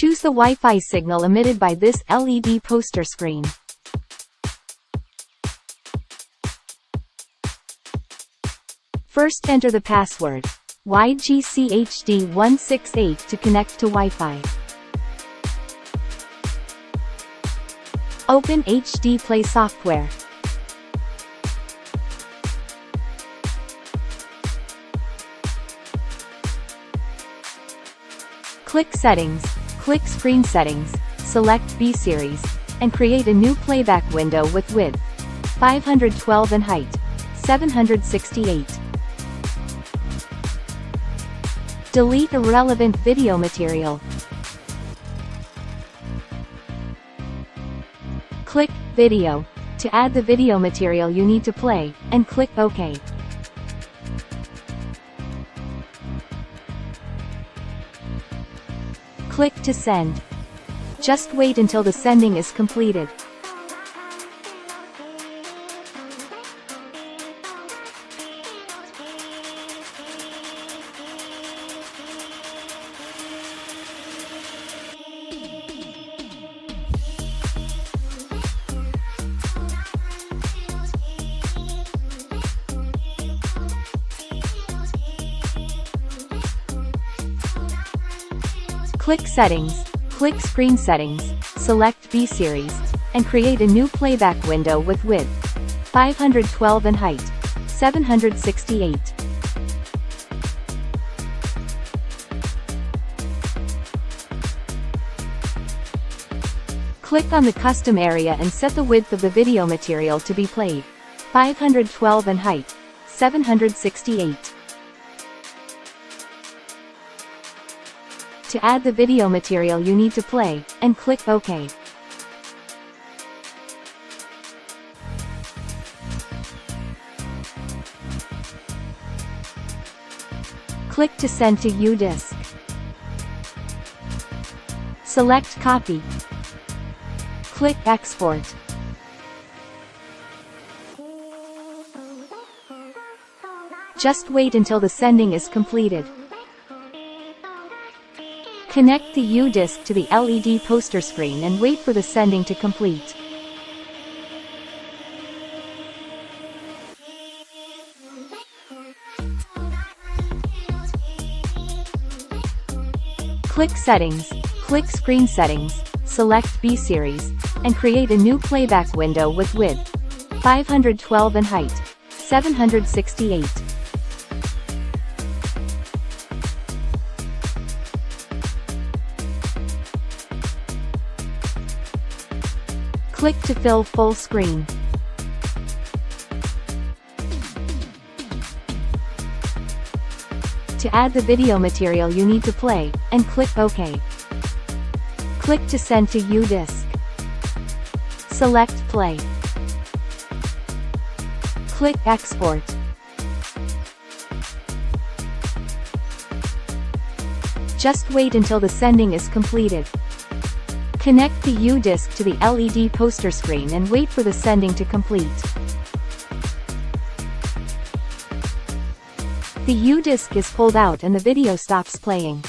Choose the Wi-Fi signal emitted by this LED poster screen. First enter the password YGCHD168 to connect to Wi-Fi. Open HDPlayer software. Click Settings, click Screen Settings, select B Series, and create a new playback window with width 512 and height 768. Delete irrelevant video material. Click Video to add the video material you need to play, and click OK. Click to send. Just wait until the sending is completed. Click Settings, click Screen Settings, select B Series, and create a new playback window with width 512 and height 768. Click on the custom area and set the width of the video material to be played 512 and height 768. To add the video material you need to play, and click OK. Click to send to U-Disk. Select Copy. Click Export. Just wait until the sending is completed. Connect the U-Disk to the LED poster screen and wait for the sending to complete. Click Settings, click Screen Settings, select B Series, and create a new playback window with width 512 and height 768. Click to fill full screen. To add the video material you need to play, and click OK. Click to send to U-Disk. Select Play. Click Export. Just wait until the sending is completed. Connect the U-Disk to the LED poster screen and wait for the sending to complete. The U-Disk is pulled out and the video stops playing.